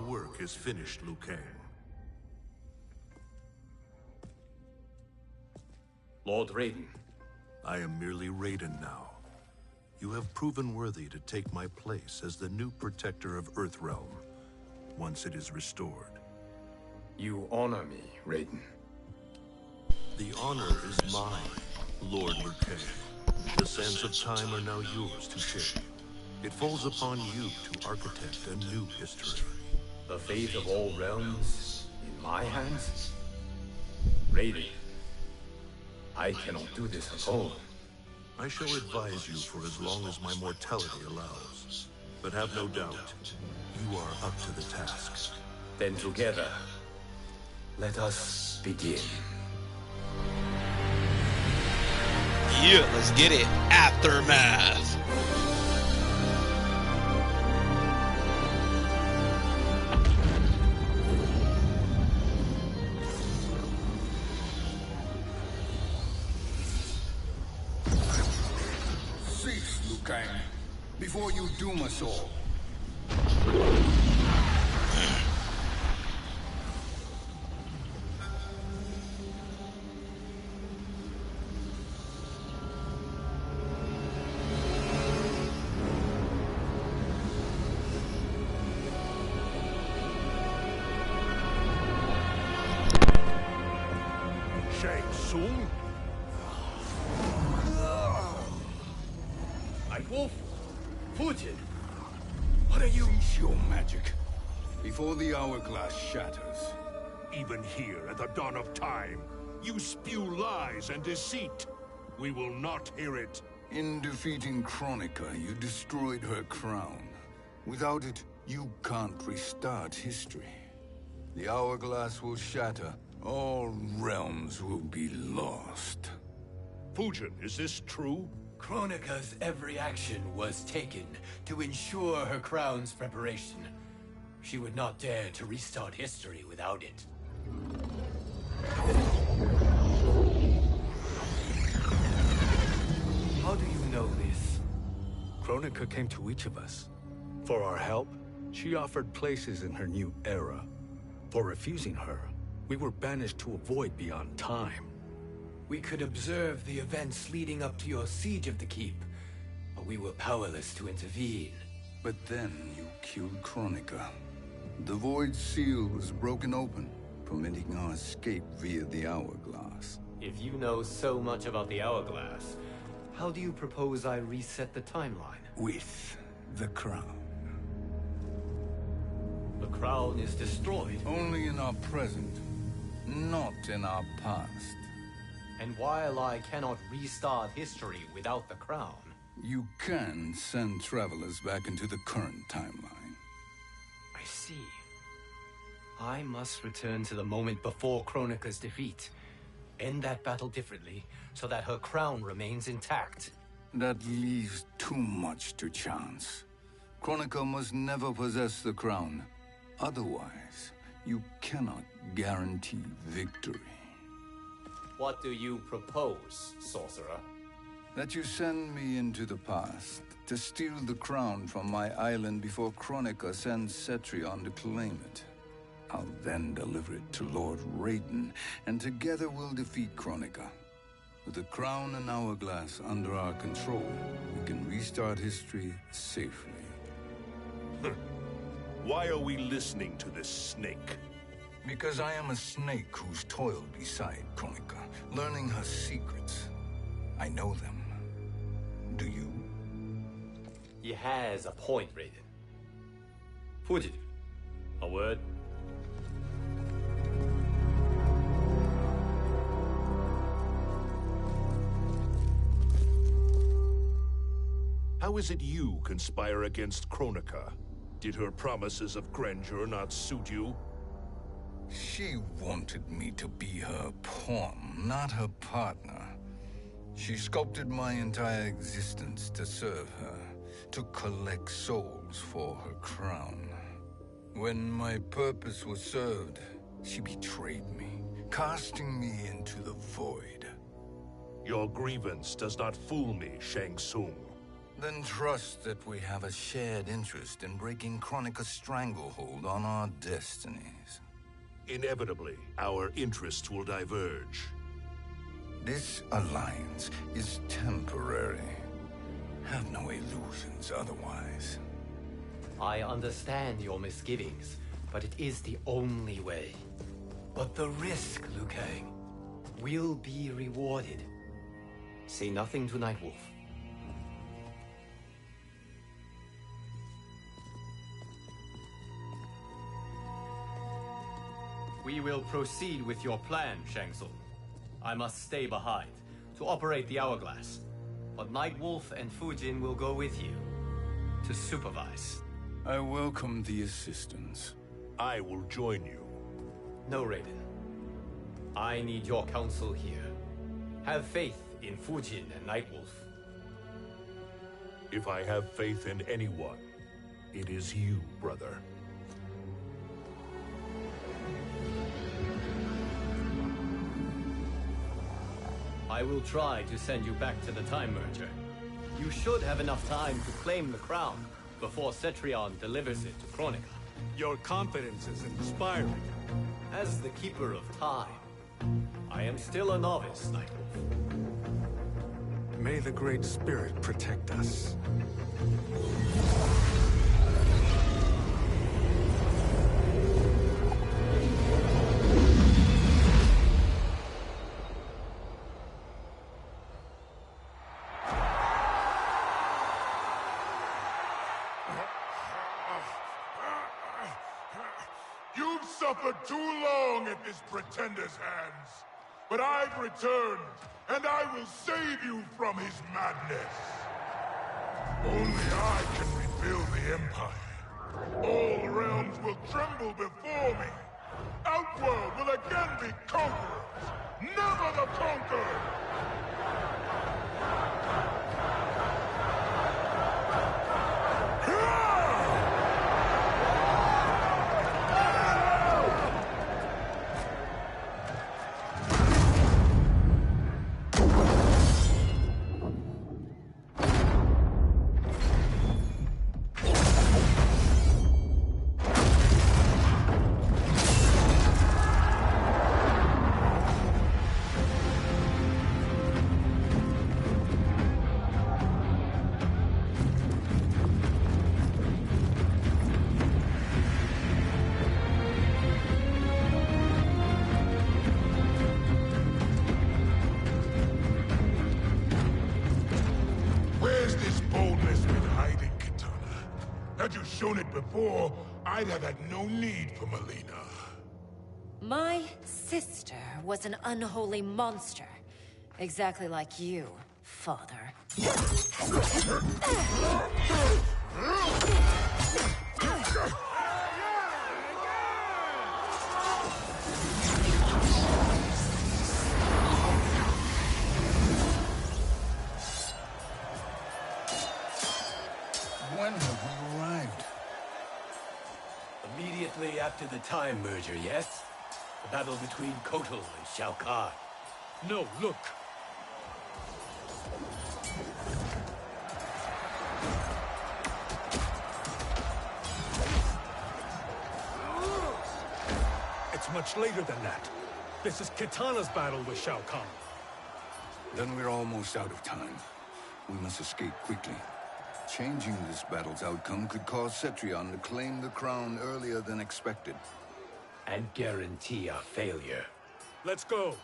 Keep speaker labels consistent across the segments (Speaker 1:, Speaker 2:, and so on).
Speaker 1: work is finished, Liu Kang.
Speaker 2: Lord Raiden.
Speaker 1: I am merely Raiden now. You have proven worthy to take my place as the new protector of Earthrealm, once it is restored.
Speaker 2: You honor me, Raiden.
Speaker 1: The honor is mine, Lord Liu Kang. The sands of time are now yours to take. It falls upon you to architect a new history.
Speaker 2: The fate of all realms in my hands? Raiden, I cannot do this alone.
Speaker 1: I shall advise you for as long as my mortality allows. But have no doubt, you are up to the task.
Speaker 2: Then together, let us begin.
Speaker 3: Yeah, let's get it. Aftermath.
Speaker 4: Cease, Liu Kang, before you doom us all.
Speaker 1: Shang Tsung?
Speaker 2: Wolf, Fujin, what are you?
Speaker 4: Cease your magic, before the hourglass shatters.
Speaker 1: Even here at the dawn of time, you spew lies and deceit. We will not hear it.
Speaker 4: In defeating Kronika, you destroyed her crown. Without it, you can't restart history. The hourglass will shatter. All realms will be lost.
Speaker 1: Fujin, is this true?
Speaker 2: Kronika's every action was taken to ensure her crown's preparation. She would not dare to restart history without it. How do you know this?
Speaker 5: Kronika came to each of us. For our help, she offered places in her new era. For refusing her, we were banished to a void beyond time.
Speaker 2: We could observe the events leading up to your siege of the keep, but we were powerless to intervene.
Speaker 4: But then you killed Kronika. The void seal was broken open, permitting our escape via the hourglass.
Speaker 2: If you know so much about the hourglass, how do you propose I reset the timeline?
Speaker 4: With the crown.
Speaker 2: The crown is destroyed.
Speaker 4: Only in our present, not in our past.
Speaker 2: And while I cannot restart history without the crown...
Speaker 4: You can send travelers back into the current timeline.
Speaker 2: I see. I must return to the moment before Kronika's defeat. End that battle differently, so that her crown remains intact.
Speaker 4: That leaves too much to chance. Kronika must never possess the crown. Otherwise, you cannot guarantee victory.
Speaker 2: What do you propose, sorcerer?
Speaker 4: That you send me into the past to steal the crown from my island before Kronika sends Cetrion to claim it. I'll then deliver it to Lord Raiden, and together we'll defeat Kronika. With the crown and hourglass under our control, we can restart history safely.
Speaker 1: Why are we listening to this snake?
Speaker 4: Because I am a snake who's toiled beside Kronika, learning her secrets. I know them. Do you?
Speaker 2: He has a point, Raiden. Fujin, a word?
Speaker 1: How is it you conspire against Kronika? Did her promises of grandeur not suit you?
Speaker 4: She wanted me to be her pawn, not her partner. She sculpted my entire existence to serve her, to collect souls for her crown. When my purpose was served, she betrayed me, casting me into the void.
Speaker 1: Your grievance does not fool me, Shang Tsung.
Speaker 4: Then trust that we have a shared interest in breaking Kronika's stranglehold on our destinies.
Speaker 1: Inevitably, our interests will diverge.
Speaker 4: This alliance is temporary. Have no illusions otherwise.
Speaker 2: I understand your misgivings, but it is the only way. But the risk, Liu Kang, will be rewarded. Say nothing to Nightwolf. We will proceed with your plan, Shang Tsung. I must stay behind to operate the Hourglass. But Nightwolf and Fujin will go with you to supervise.
Speaker 4: I welcome the assistance.
Speaker 1: I will join you.
Speaker 2: No, Raiden. I need your counsel here. Have faith in Fujin and Nightwolf.
Speaker 1: If I have faith in anyone, it is you, brother.
Speaker 2: I will try to send you back to the Time Merger. You should have enough time to claim the crown before Cetrion delivers it to Kronika.
Speaker 5: Your confidence is inspiring.
Speaker 2: As the Keeper of Time, I am still a novice, Nightwolf.
Speaker 5: May the Great Spirit protect us.
Speaker 6: You've suffered too long at this pretender's hands. But I've returned, and I will save you from his madness. Only I can rebuild the Empire. All realms will tremble before me. Outworld will again be conquerors, never the conquered! Had you shown it before, I'd have had no need for Melina.
Speaker 7: My sister was an unholy monster. Exactly like you, father.
Speaker 4: When have we arrived?
Speaker 2: Immediately after the Time Merger, yes? The battle between Kotal and Shao Kahn.
Speaker 5: No, look. It's much later than that. This is Kitana's battle with Shao Kahn.
Speaker 4: Then we're almost out of time. We must escape quickly. Changing this battle's outcome could cause Cetrion to claim the crown earlier than expected.
Speaker 2: And guarantee our failure.
Speaker 5: Let's go.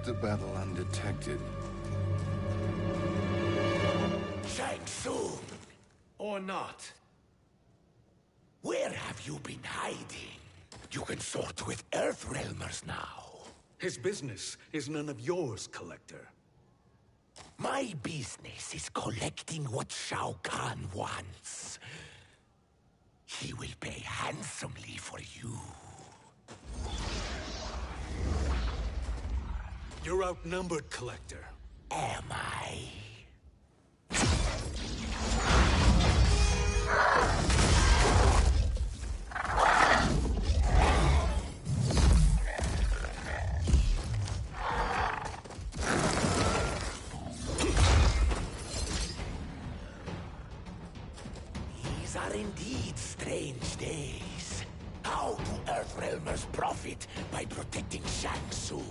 Speaker 4: the battle undetected.
Speaker 8: Shang Tsung!
Speaker 2: Or not.
Speaker 8: Where have you been hiding? You can sort with Earthrealmers now.
Speaker 5: His business is none of yours, Collector.
Speaker 8: My business is collecting what Shao Kahn wants. He will pay handsomely for you.
Speaker 5: You're outnumbered, Collector.
Speaker 8: Am I? These are indeed strange days. How do Earthrealmers profit by protecting Shang Tsung?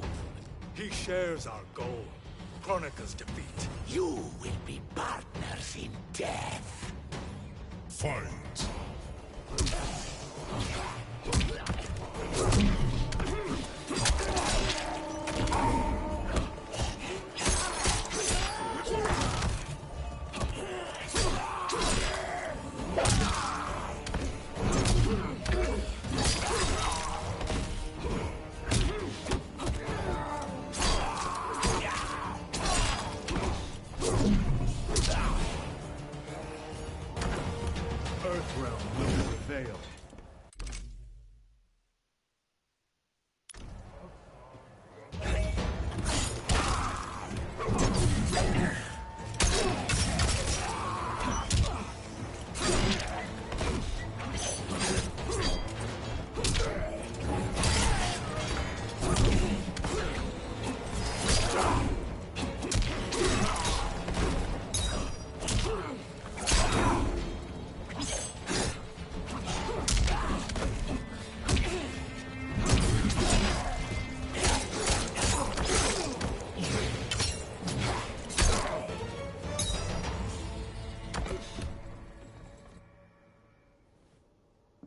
Speaker 5: He shares our goal. Kronika's defeat.
Speaker 8: You will be partners in death.
Speaker 6: Fight!
Speaker 5: Earthrealm will prevail.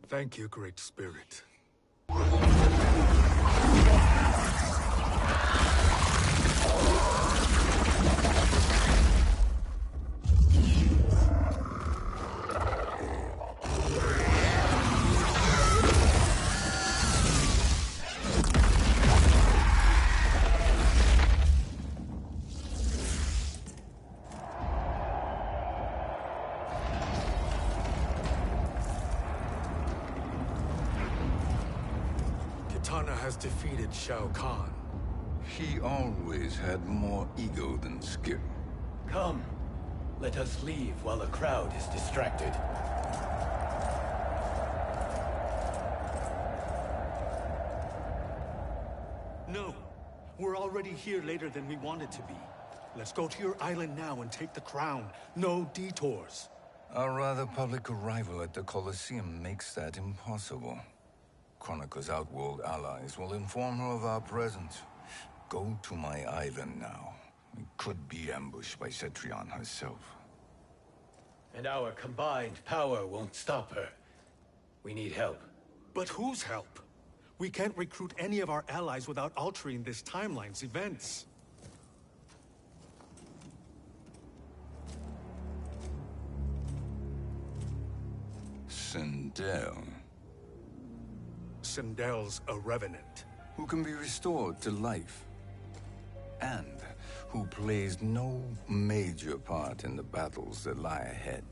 Speaker 5: Thank you, Great Spirit. Kitana has defeated Shao Kahn.
Speaker 4: He always had more ego than skill.
Speaker 2: Come, let us leave while the crowd is distracted.
Speaker 5: No, we're already here later than we wanted to be. Let's go to your island now and take the crown. No detours.
Speaker 4: Our rather public arrival at the Colosseum makes that impossible. Kronika's outworld allies will inform her of our presence. Go to my island now. We could be ambushed by Cetrion herself.
Speaker 2: And our combined power won't stop her. We need help.
Speaker 5: But whose help? We can't recruit any of our allies without altering this timeline's events.
Speaker 4: Sindel,
Speaker 5: Sindel's a revenant.
Speaker 4: who can be restored to life, and who plays no major part in the battles that lie ahead.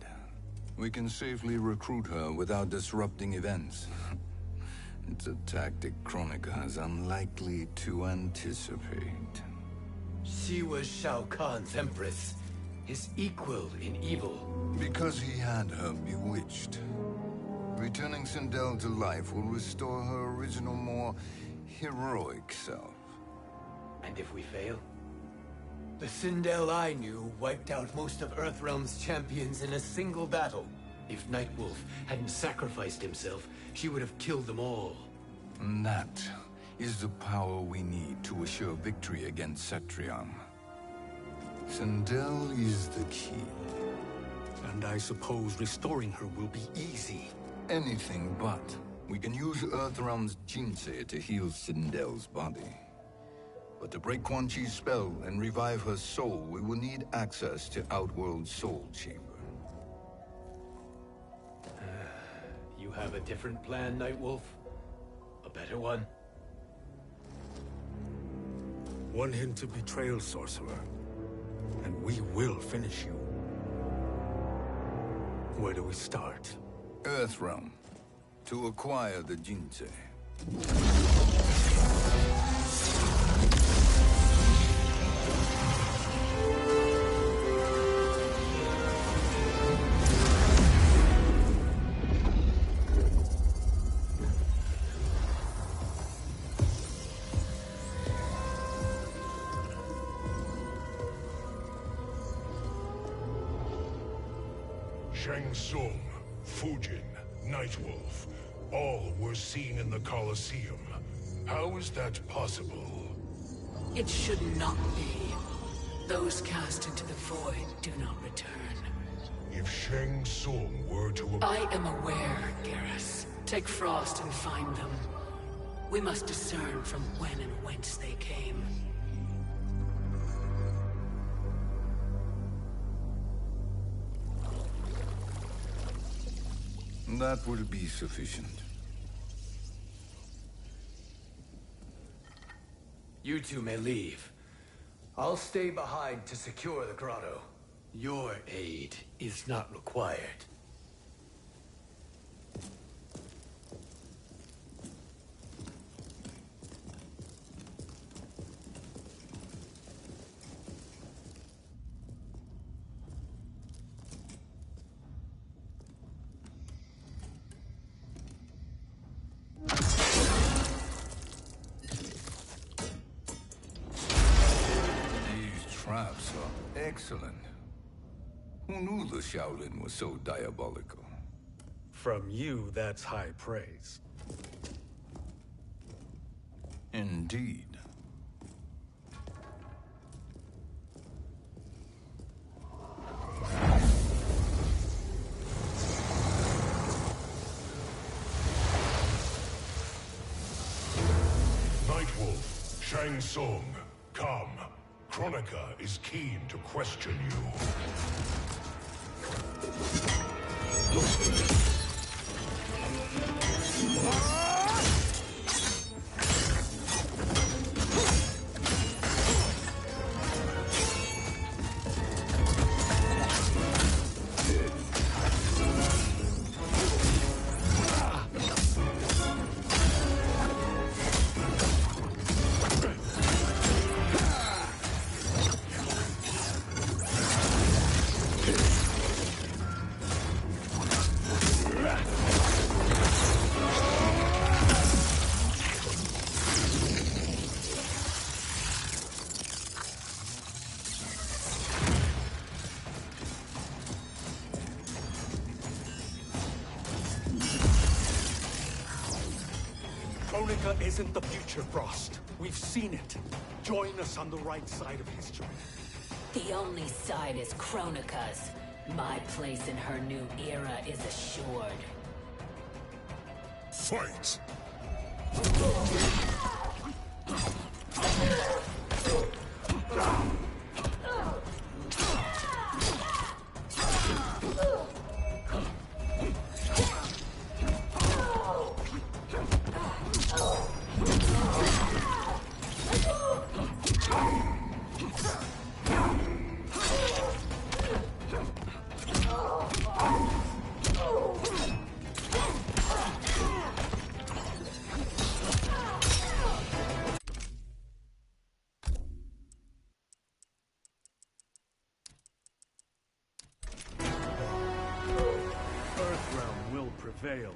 Speaker 4: We can safely recruit her without disrupting events. It's a tactic Kronika is unlikely to anticipate.
Speaker 2: She was Shao Kahn's empress, his equal in evil.
Speaker 4: Because he had her bewitched. Returning Sindel to life will restore her original, more heroic self.
Speaker 2: And if we fail? The Sindel I knew wiped out most of Earthrealm's champions in a single battle. If Nightwolf hadn't sacrificed himself, she would have killed them all.
Speaker 4: And that is the power we need to assure victory against Cetrion. Sindel is the key.
Speaker 5: And I suppose restoring her will be easy.
Speaker 4: Anything but. We can use Earthrealm's Jinsei to heal Sindel's body. But to break Quan Chi's spell and revive her soul, we will need access to Outworld's soul chamber.
Speaker 2: You have a different plan, Nightwolf? A better one?
Speaker 5: One hint of betrayal, sorcerer, and we will finish you. Where do we start?
Speaker 4: Earthrealm. To acquire the Jinsei.
Speaker 6: Shang Tsung, Fujin, Nightwolf, all were seen in the Colosseum. How is that possible?
Speaker 9: It should not be. Those cast into the void do not return.
Speaker 6: If Shang Tsung were to...
Speaker 9: I am aware, Garrus. Take Frost and find them. We must discern from when and whence they came.
Speaker 4: That will be sufficient.
Speaker 2: You two may leave. I'll stay behind to secure the grotto. Your aid is not required.
Speaker 4: Traps are excellent. Who knew the Shaolin was so diabolical?
Speaker 5: From you, that's high praise.
Speaker 4: Indeed.
Speaker 6: Nightwolf, Shang Tsung, come. Kronika is keen to question you.
Speaker 5: Kronika isn't the future, Frost. We've seen it. Join us on the right side of history.
Speaker 7: The only side is Kronika's. My place in her new era is assured.
Speaker 6: Fight!
Speaker 5: Earthrealm will prevail.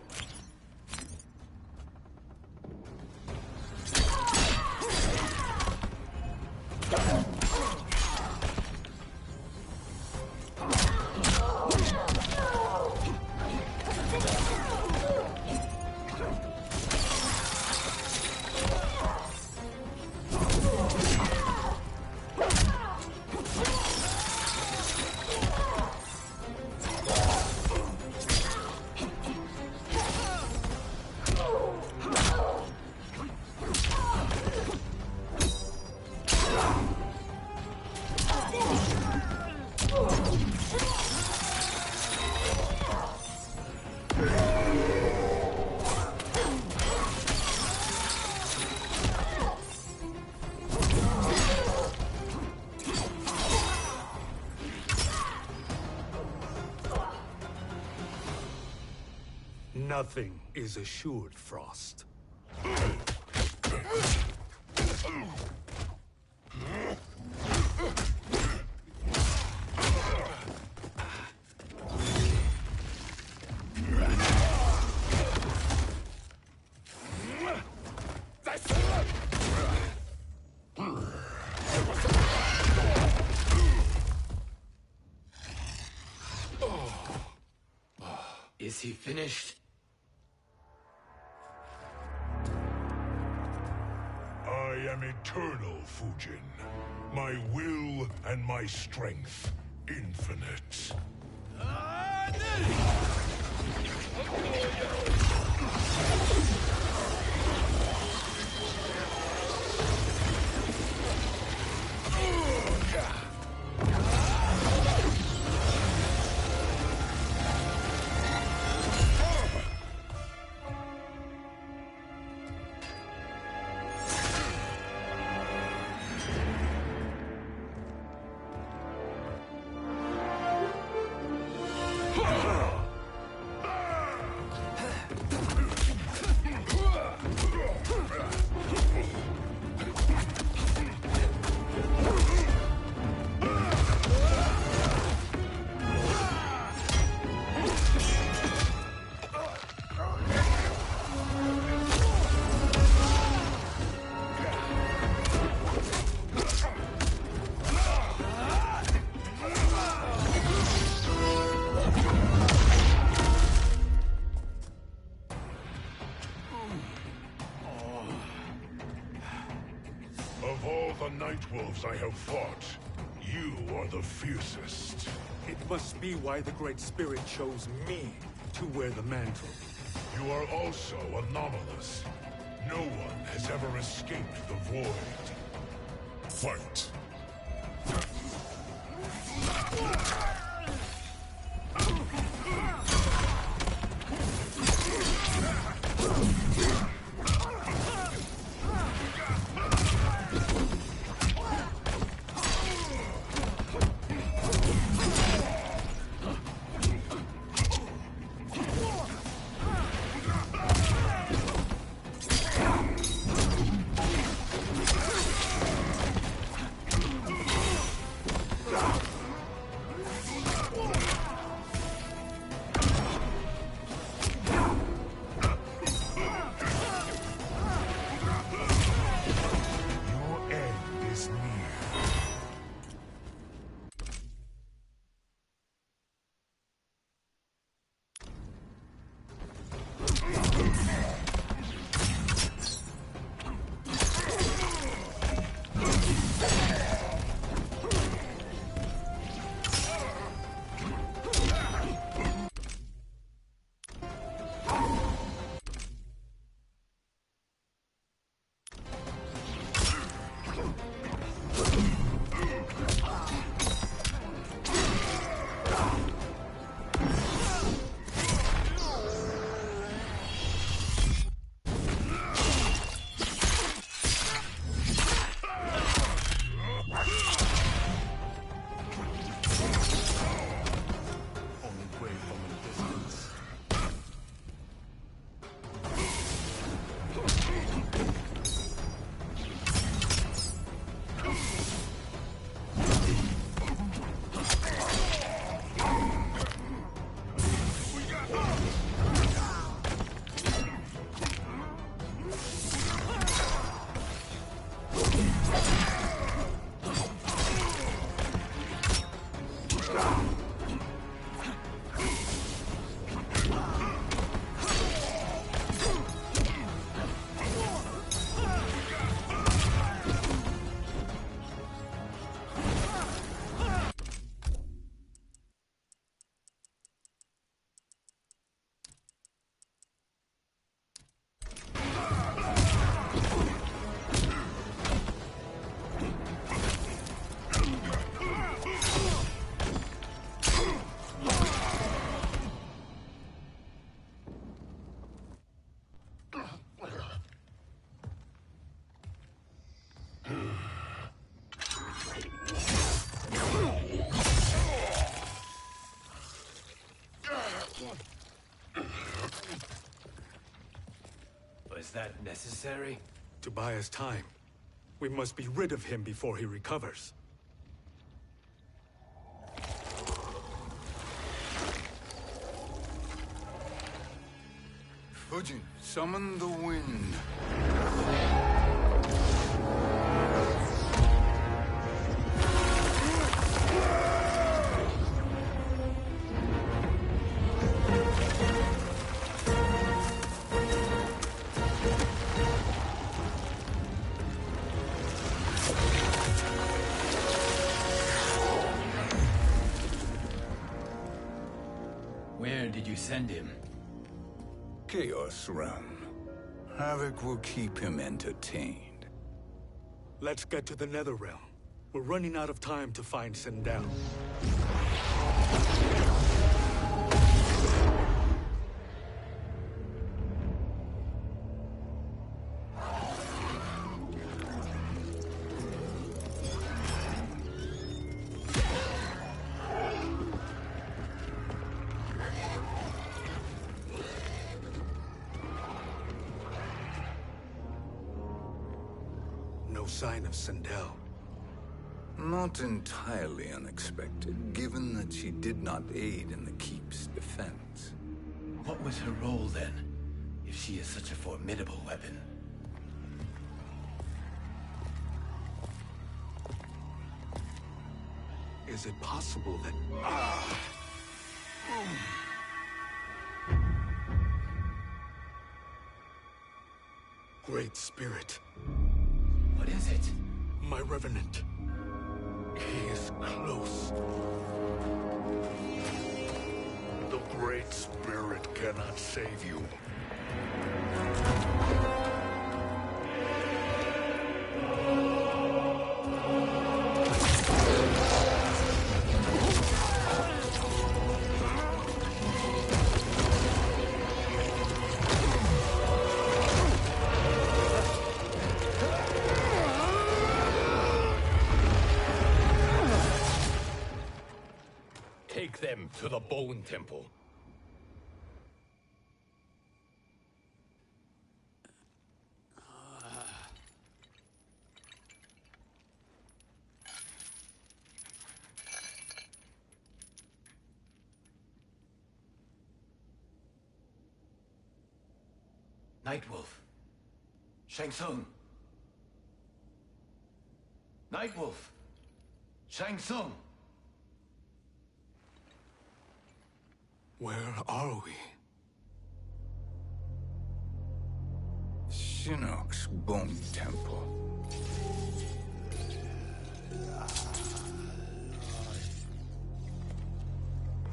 Speaker 5: Nothing is assured, Frost.
Speaker 2: Is he finished?
Speaker 6: I am eternal, Fujin. My will and my strength, infinite. Of all the Nightwolves I have fought, you are the fiercest.
Speaker 5: It must be why the Great Spirit chose me to wear the mantle.
Speaker 6: You are also anomalous. No one has ever escaped the void. Fight!
Speaker 2: Was that necessary?
Speaker 5: To buy us time. We must be rid of him before he recovers.
Speaker 4: Fujin, summon the wind.
Speaker 2: Where did you send him?
Speaker 4: Chaos Realm. Havoc will keep him entertained.
Speaker 5: Let's get to the Netherrealm. We're running out of time to find Sindel. No sign of Sindel.
Speaker 4: Not entirely unexpected, given that she did not aid in the Keep's defense.
Speaker 2: What was her role then, if she is such a formidable weapon?
Speaker 5: Is it possible that... Great Spirit.
Speaker 2: What is it?
Speaker 5: My Revenant. He is close.
Speaker 6: The Great Spirit cannot save you.
Speaker 2: Take them to the Bone Temple. Nightwolf. Shang Tsung. Nightwolf. Shang Tsung.
Speaker 5: Where are we?
Speaker 4: Shinnok's Bone Temple.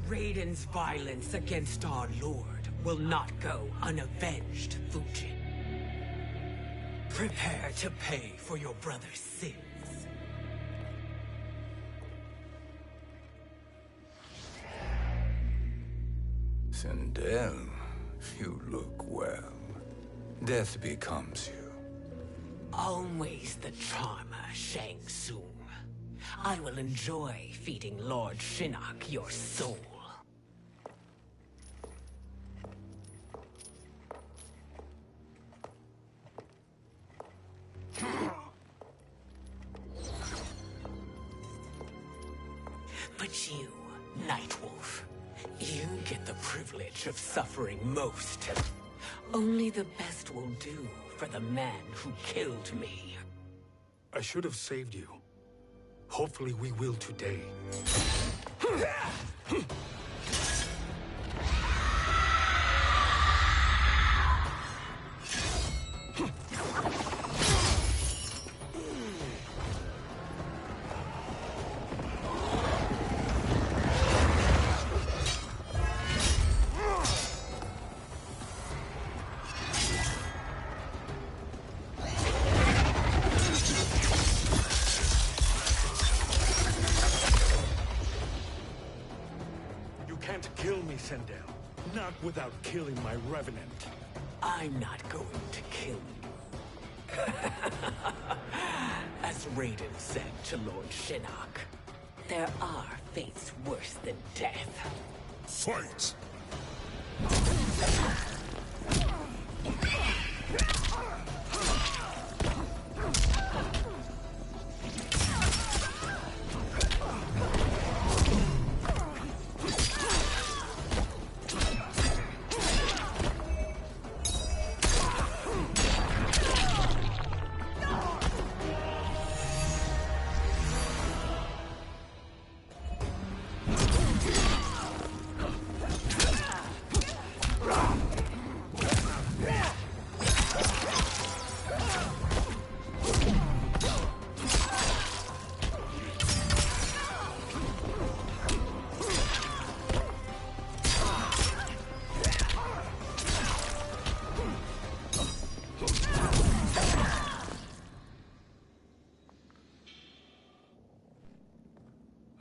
Speaker 10: Raiden's violence against our Lord will not go unavenged, Fujin. Prepare to pay for your brother's sins.
Speaker 4: Sindel, you look well. Death becomes you.
Speaker 10: Always the charmer, Shang Tsung. I will enjoy feeding Lord Shinnok your soul. But you, Nightwolf, you get the privilege of suffering most. Only the best will do for the man who killed me.
Speaker 5: I should have saved you. Hopefully we will today. Kill me, Sindel. Not without killing my Revenant.
Speaker 10: I'm not going to kill you. As Raiden said to Lord Shinnok, there are fates worse than death.
Speaker 6: Fight!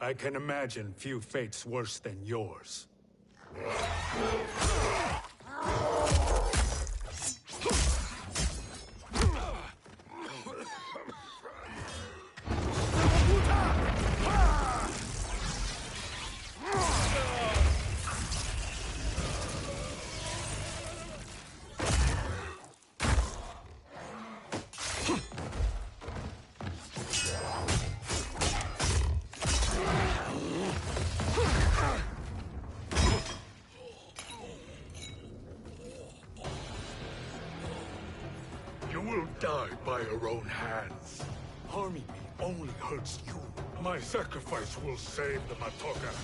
Speaker 5: I can imagine few fates worse than yours.
Speaker 6: You will die by your own hands.
Speaker 5: Harming me only hurts you.
Speaker 6: My sacrifice will save the Matoka.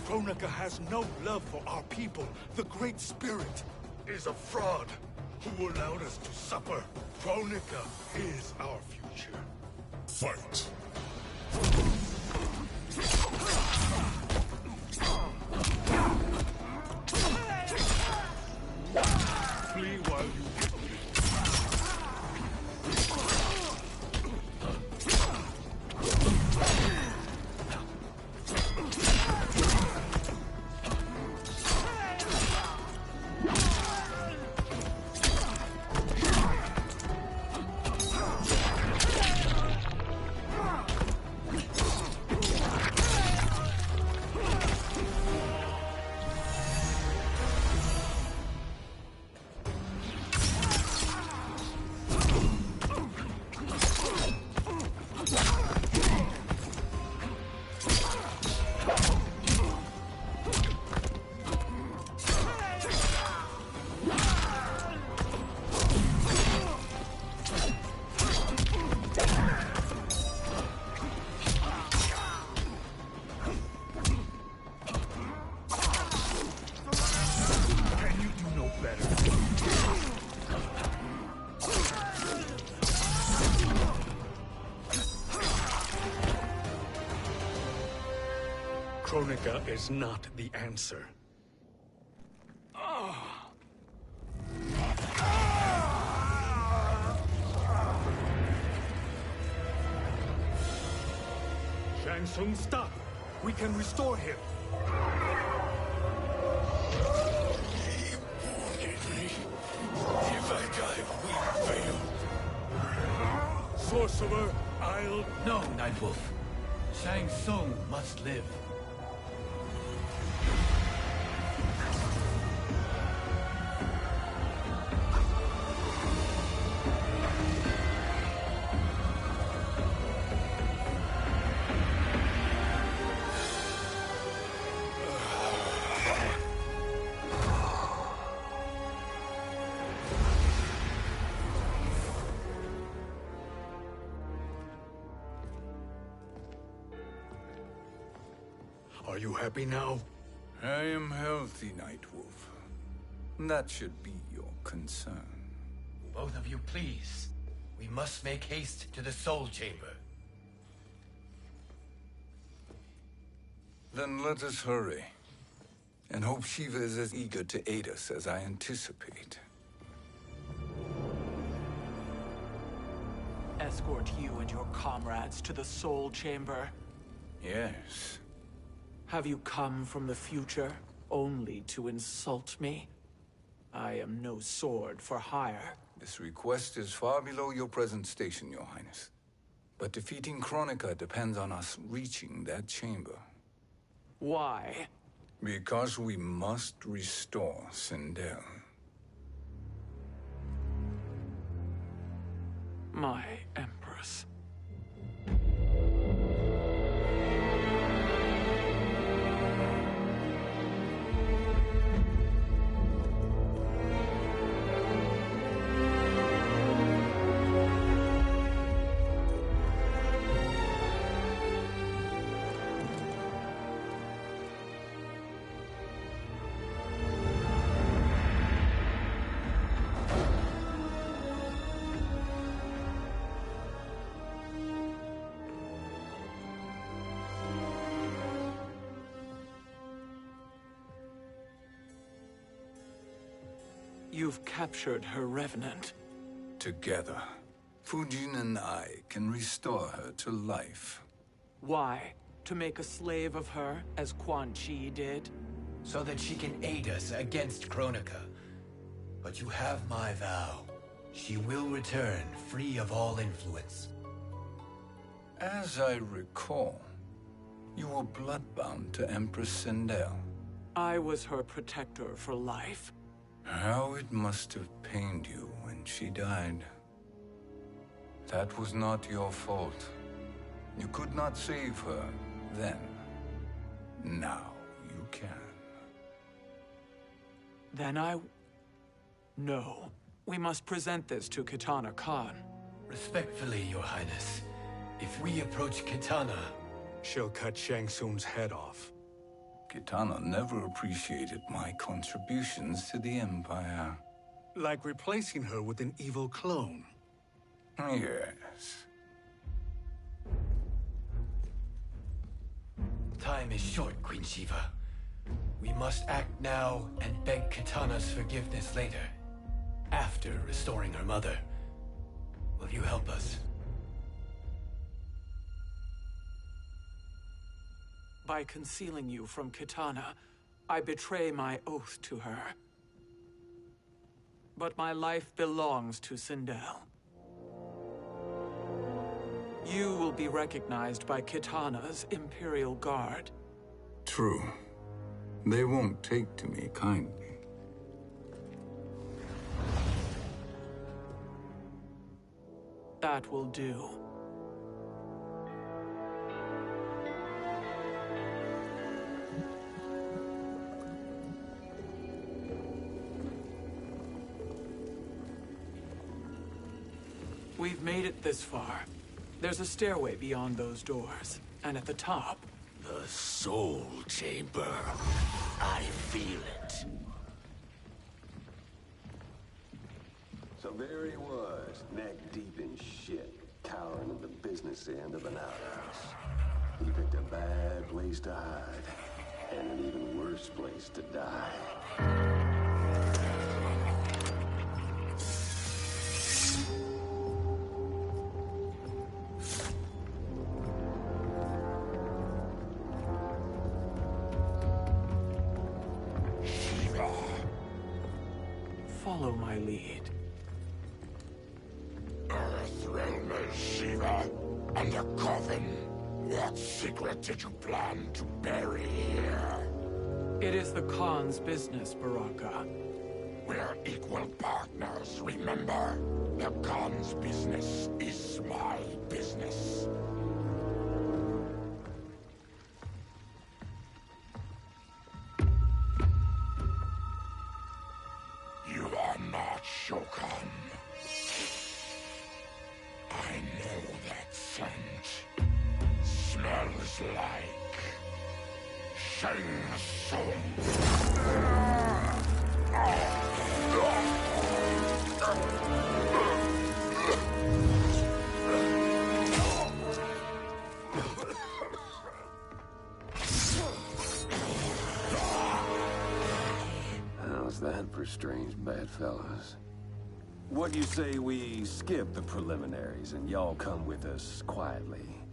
Speaker 5: Kronika has no love for our people. The Great Spirit
Speaker 6: Is a fraud who allowed us to suffer. Kronika is our future. Fight! Flee while you
Speaker 5: Kronika is not the answer. Shang Tsung, stop! We can restore him!
Speaker 6: If I die, we fail.
Speaker 5: Sorcerer, I'll...
Speaker 2: No, Nightwolf. Shang Tsung must live.
Speaker 5: Are you happy now?
Speaker 4: I am healthy, Nightwolf. That should be your concern.
Speaker 2: Both of you, please. We must make haste to the Soul Chamber.
Speaker 4: Then let us hurry. And hope Shiva is as eager to aid us as I anticipate.
Speaker 11: Escort you and your comrades to the Soul Chamber.
Speaker 4: Yes.
Speaker 11: Have you come from the future only to insult me? I am no sword for hire.
Speaker 4: This request is far below your present station, Your Highness. But defeating Kronika depends on us reaching that chamber.
Speaker 11: Why?
Speaker 4: Because we must restore Sindel.
Speaker 11: My Empress. You've captured her revenant.
Speaker 4: Together, Fujin and I can restore her to life.
Speaker 11: Why? To make a slave of her, as Quan Chi did?
Speaker 2: So that she can aid us against Kronika. But you have my vow. She will return free of all influence.
Speaker 4: As I recall, you were bloodbound to Empress Sindel.
Speaker 11: I was her protector for life.
Speaker 4: How it must have pained you when she died. That was not your fault. You could not save her then. Now you can.
Speaker 11: Then No. We must present this to Kitana Khan.
Speaker 2: Respectfully, Your Highness. If we approach Kitana...
Speaker 5: She'll cut Shang Tsung's head off.
Speaker 4: Kitana never appreciated my contributions to the Empire.
Speaker 5: Like replacing her with an evil clone.
Speaker 4: Yes.
Speaker 2: Time is short, Queen Shiva. We must act now and beg Kitana's forgiveness later. After restoring her mother. Will you help us?
Speaker 11: By concealing you from Kitana, I betray my oath to her. But my life belongs to Sindel. You will be recognized by Kitana's Imperial Guard.
Speaker 4: True. They won't take to me kindly.
Speaker 11: That will do. We've made it this far. There's a stairway beyond those doors, and at the top...
Speaker 8: The Soul Chamber. I feel it.
Speaker 12: So there he was, neck deep in shit, cowering in the business end of an outhouse. He picked a bad place to hide, and an even worse place to die.
Speaker 11: Follow my lead.
Speaker 8: Earthrealm is Shiva, and a coffin. What secret did you plan to bury here?
Speaker 11: It is the Khan's business, Baraka.
Speaker 8: We're equal partners, remember? The Khan's business is my business. You are not Shokan. I know that scent. Smells like Shang Tsung.
Speaker 12: How's that for strange bedfellows? What do you say we skip the preliminaries and y'all come with us quietly?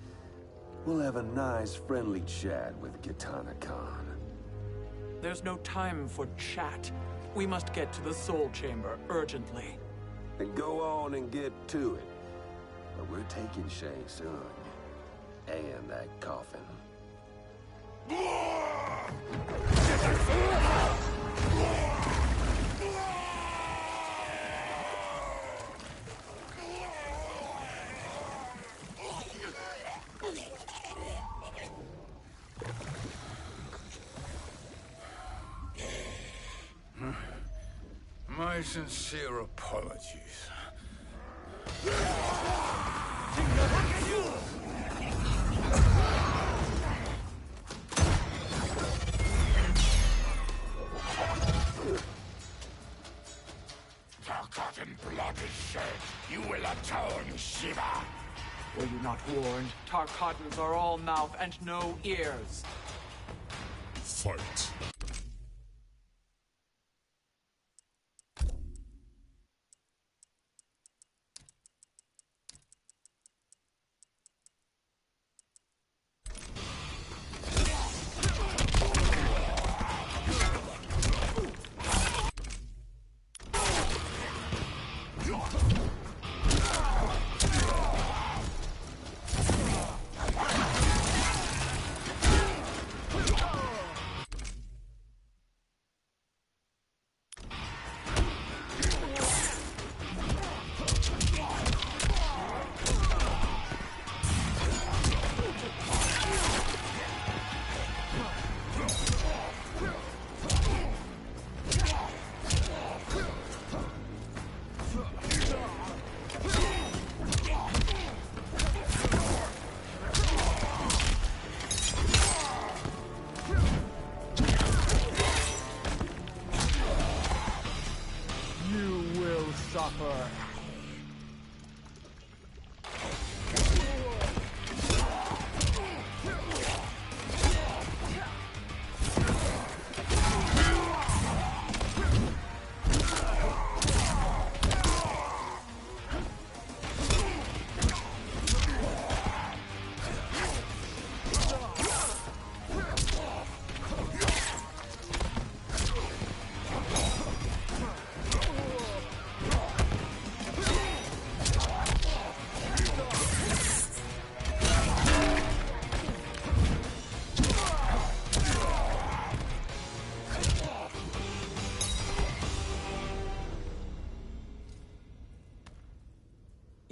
Speaker 12: We'll have a nice, friendly chat with Kitana Khan.
Speaker 11: There's no time for chat. We must get to the Soul Chamber urgently.
Speaker 12: Then go on and get to it. But we're taking Shang Tsung. And that coffin.
Speaker 4: My sincere apologies.
Speaker 8: Forgotten blood is shed. You will atone, Shiva.
Speaker 11: Were you not warned? Tarkatans are all mouth and no ears.
Speaker 8: Fight.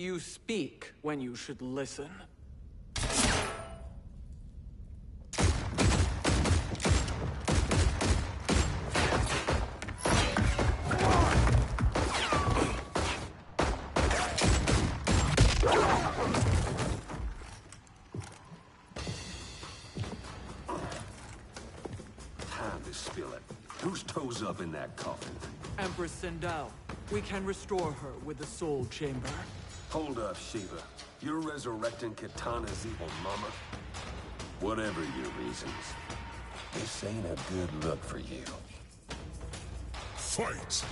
Speaker 11: You speak when you should listen.
Speaker 12: Time to spill it. Whose toes up in that coffin?
Speaker 11: Empress Sindel. We can restore her with the Soul Chamber.
Speaker 12: Hold up, Sheba. You're resurrecting Kitana's evil mama? Whatever your reasons, this ain't a good look for you.
Speaker 6: Fight!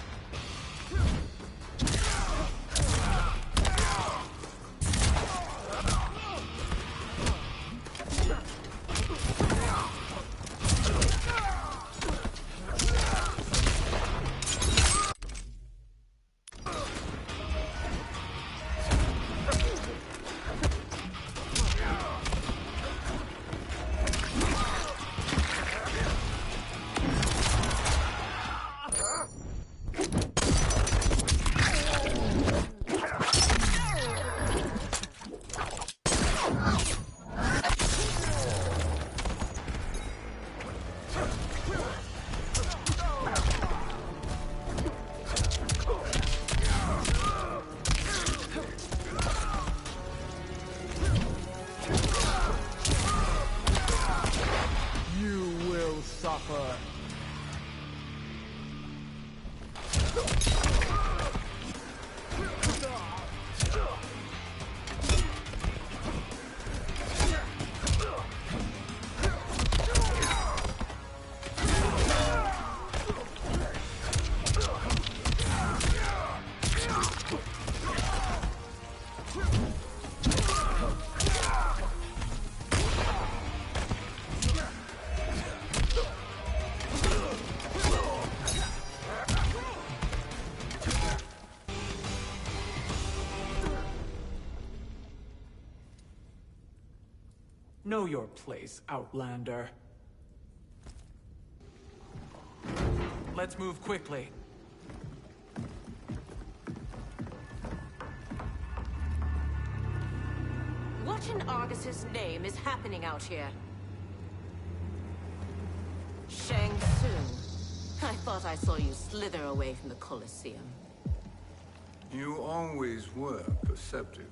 Speaker 11: Know your place, Outlander. Let's move quickly.
Speaker 13: What in Argus's name is happening out here? Shang Tsung. I thought I saw you slither away from the Colosseum.
Speaker 4: You always were perceptive.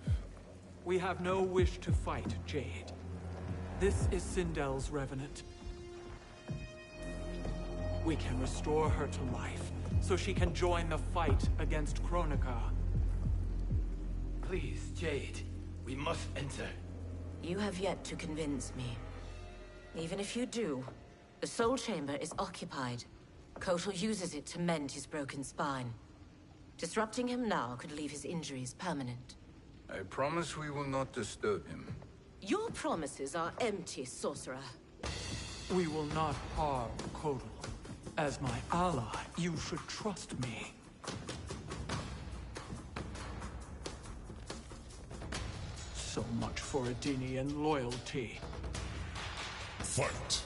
Speaker 11: We have no wish to fight, Jade. This is Sindel's Revenant. We can restore her to life, so she can join the fight against Kronika.
Speaker 2: Please, Jade. We must enter.
Speaker 13: You have yet to convince me. Even if you do, the Soul Chamber is occupied. Kotal uses it to mend his broken spine. Disrupting him now could leave his injuries permanent.
Speaker 4: I promise we will not disturb him.
Speaker 13: Your promises are empty, sorcerer.
Speaker 11: We will not harm Kotal. As my ally, you should trust me. So much for Adenian loyalty.
Speaker 6: Fight!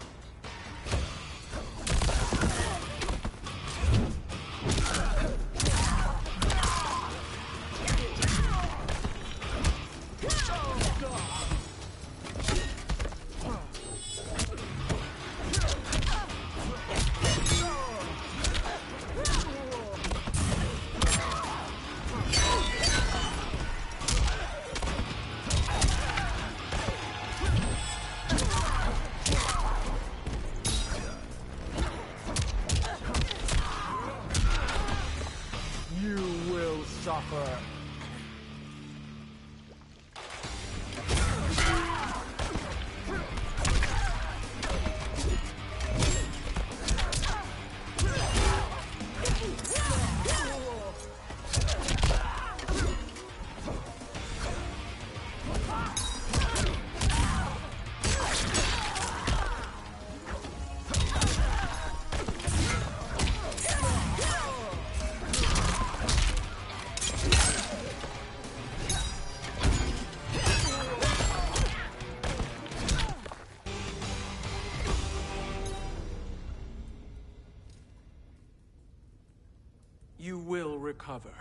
Speaker 11: You will recover.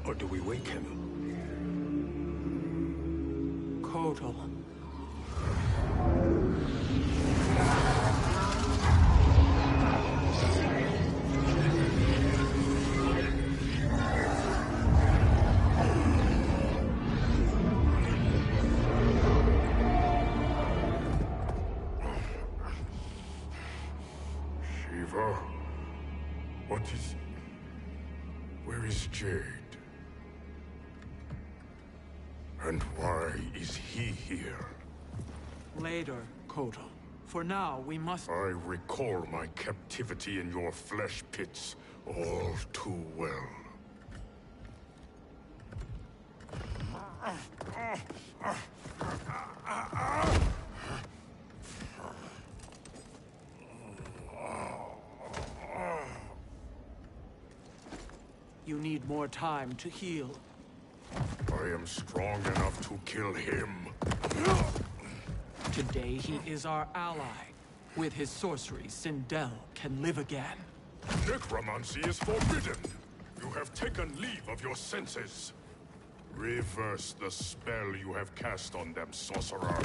Speaker 5: Or do we wake him?
Speaker 11: Kotal.
Speaker 6: Shiva? What is... Where is Jade? And why is he here?
Speaker 11: Later, Kotal. For now, we must...
Speaker 6: I recall my captivity in your flesh pits all too well.
Speaker 11: You need more time to heal.
Speaker 6: I am strong enough to kill him.
Speaker 11: Today he is our ally. With his sorcery, Sindel can live again.
Speaker 6: Necromancy is forbidden. You have taken leave of your senses. Reverse the spell you have cast on them, sorcerer.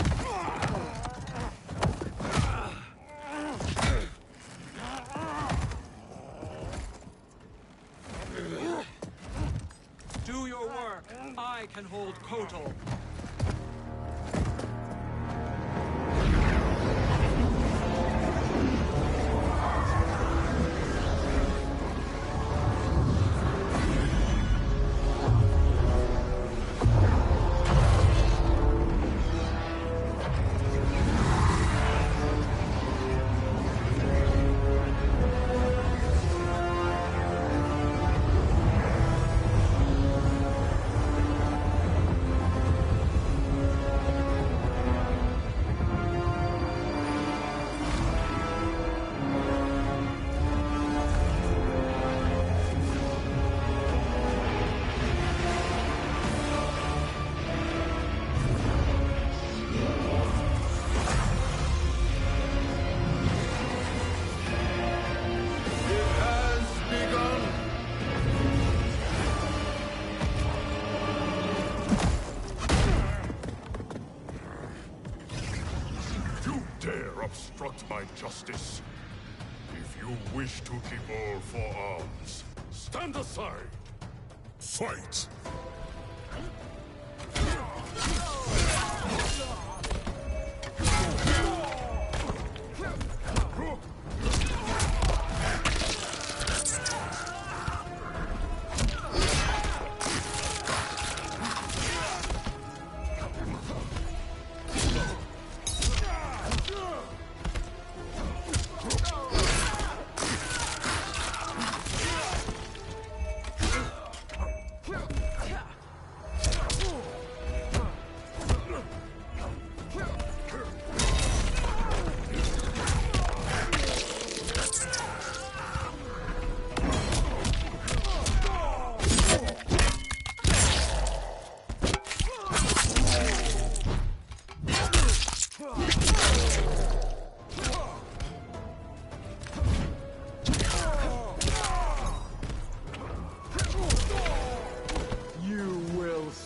Speaker 11: Do your work. I can hold Kotal.
Speaker 6: Obstruct my justice. If you wish to keep all four arms, stand aside. Fight!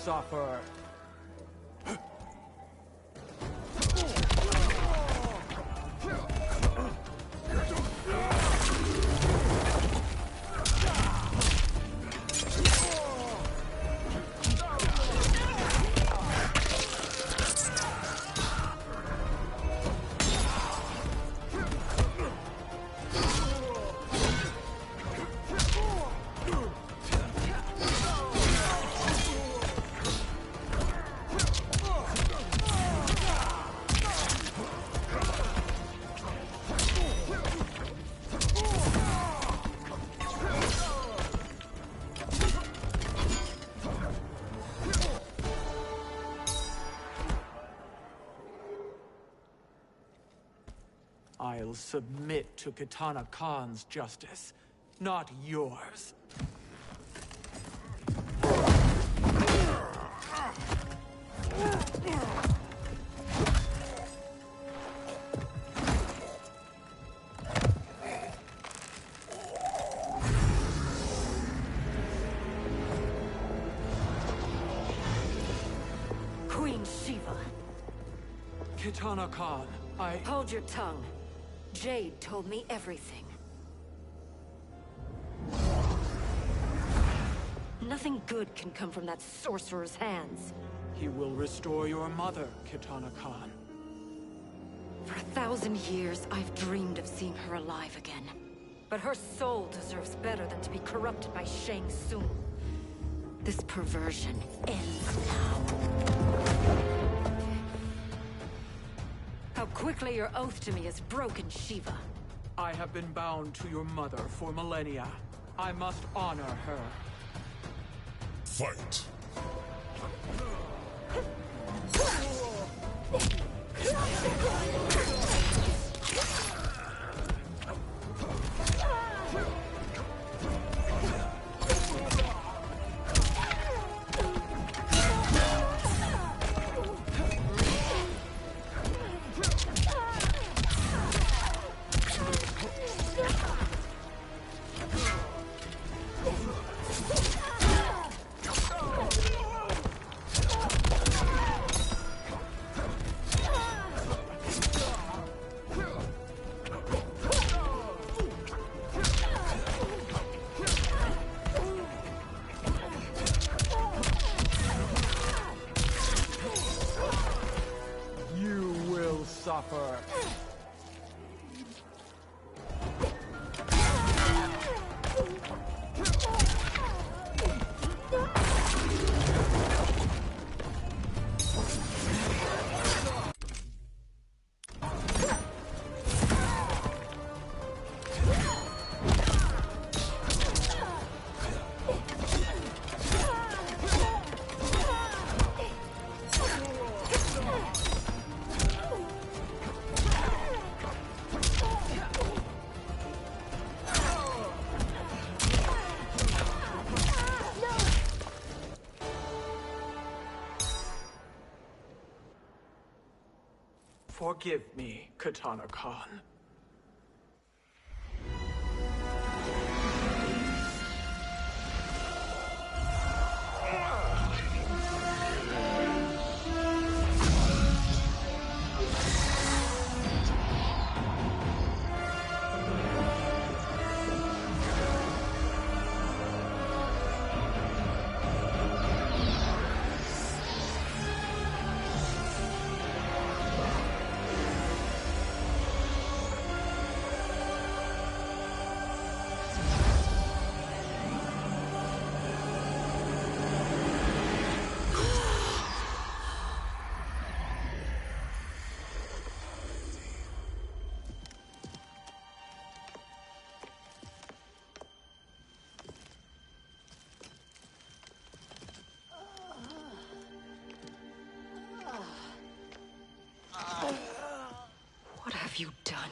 Speaker 11: Suffer. I'll submit to Kitana Khan's justice, not yours.
Speaker 14: broken Shiva.
Speaker 11: Kitana Khan,
Speaker 14: Hold your tongue. Jade told me everything. Nothing good can come from that sorcerer's hands.
Speaker 11: He will restore your mother, Kitana Khan.
Speaker 14: For 1,000 years, I've dreamed of seeing her alive again. But her soul deserves better than to be corrupted by Shang Tsung. This perversion ends now. How quickly your oath to me has broken, Shiva.
Speaker 11: I have been bound to your mother for millennia. I must honor her.
Speaker 6: Fight.
Speaker 11: Suffer. Forgive me, Kitana Khan.
Speaker 14: What have you done?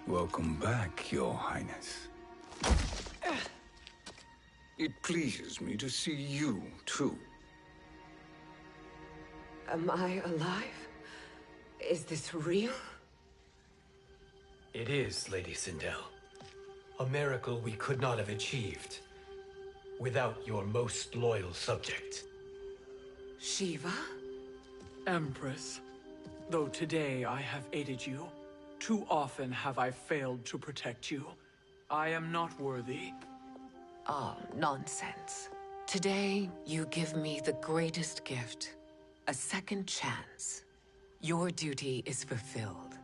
Speaker 4: Welcome back, Your Highness. It pleases me to see you, too.
Speaker 10: Am I alive? Is this real?
Speaker 2: It is, Lady Sindel. A miracle we could not have achieved without your most loyal subject.
Speaker 10: Shiva?
Speaker 11: Empress, though today I have aided you, too often have I failed to protect you. I am not worthy.
Speaker 10: Oh, nonsense. Today, you give me the greatest gift. A second chance. Your duty is fulfilled.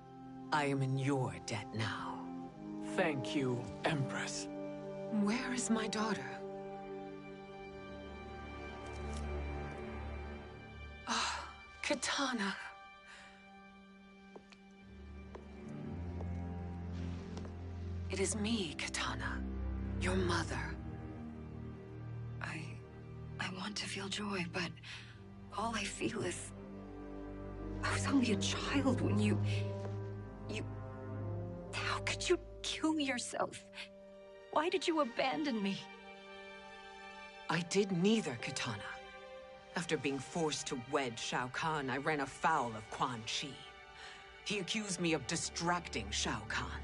Speaker 10: I am in your debt now.
Speaker 11: Thank you, Empress.
Speaker 10: Where is my daughter? Oh, Kitana. It is me, Kitana. Your mother.
Speaker 14: I want to feel joy, but all I feel is... I was only a child when you... How could you kill yourself? Why did you abandon me?
Speaker 10: I did neither, Kitana. After being forced to wed Shao Kahn, I ran afoul of Quan Chi. He accused me of distracting Shao Kahn.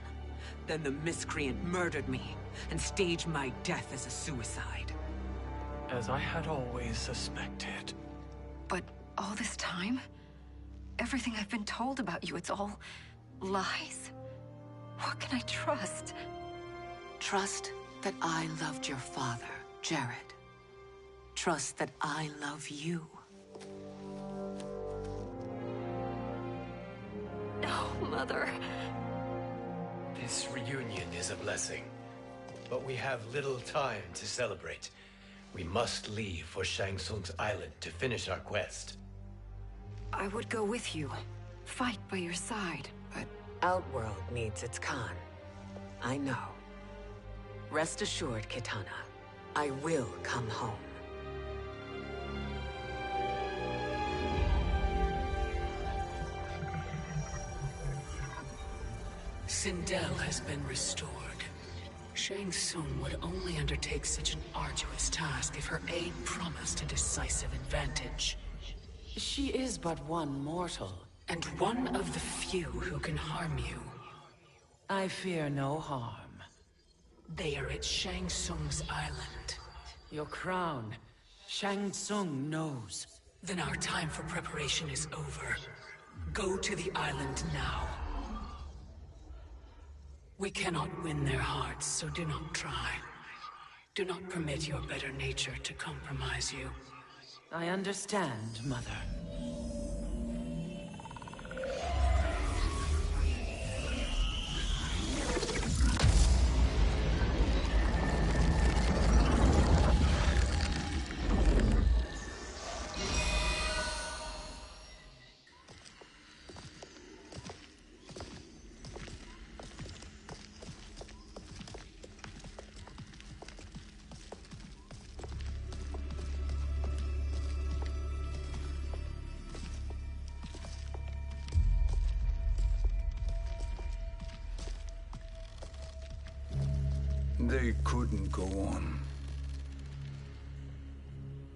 Speaker 10: Then the miscreant murdered me and staged my death as a suicide.
Speaker 11: As I had always suspected.
Speaker 14: All this time? Everything I've been told about you, it's all lies? What can I trust?
Speaker 9: Trust that I loved your father, Jared. Trust that I love you.
Speaker 14: No, Mother.
Speaker 2: This reunion is a blessing, but we have little time to celebrate. We must leave for Shang Tsung's island to finish our quest.
Speaker 14: I would go with you, fight by your side, but...
Speaker 10: Outworld needs its Khan. I know. Rest assured, Kitana, I will come home.
Speaker 9: Sindel has been restored. Shang Tsung would only undertake such an arduous task if her aid promised a decisive advantage. She is but one mortal, and one of the few who can harm you. I fear no harm. They are at Shang Tsung's island. Your crown. Shang Tsung knows. Then our time for preparation is over. Go to the island now. We cannot win their hearts, so do not try. Do not permit your better nature to compromise you.
Speaker 10: I understand, Mother.
Speaker 4: They couldn't go on.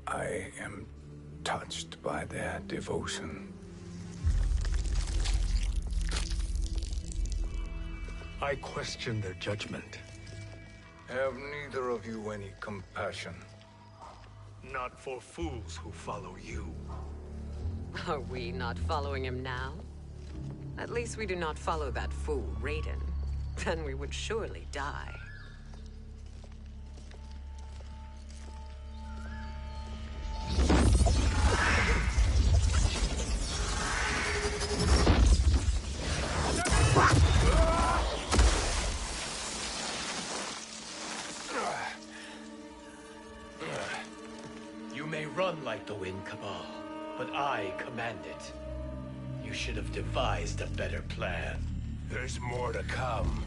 Speaker 4: I am touched by their devotion.
Speaker 5: I question their judgment.
Speaker 4: Have neither of you any compassion?
Speaker 5: Not for fools who follow you.
Speaker 10: Are we not following him now? At least we do not follow that fool, Raiden. Then we would surely die.
Speaker 2: You may run like the wind, Cabal, but I command it. You should have devised a better plan.
Speaker 8: There's more to come.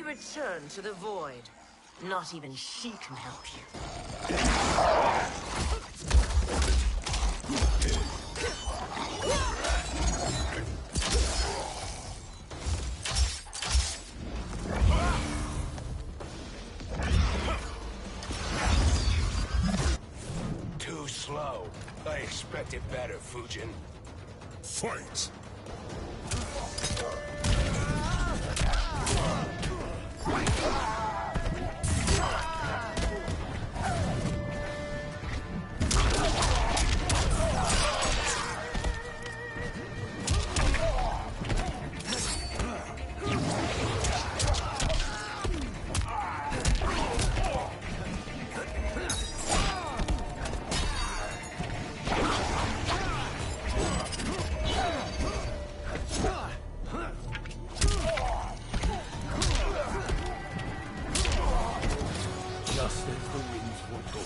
Speaker 13: Return to the void. Not even she can help you.
Speaker 8: Too slow. I expected better, Fujin.
Speaker 6: Fight!
Speaker 5: Just as the winds will go.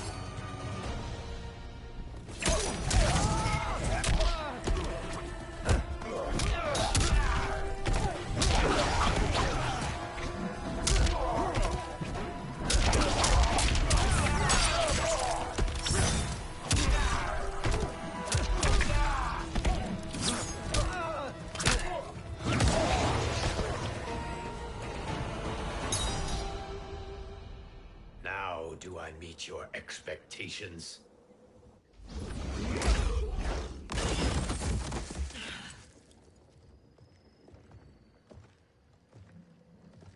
Speaker 2: How do I meet your expectations?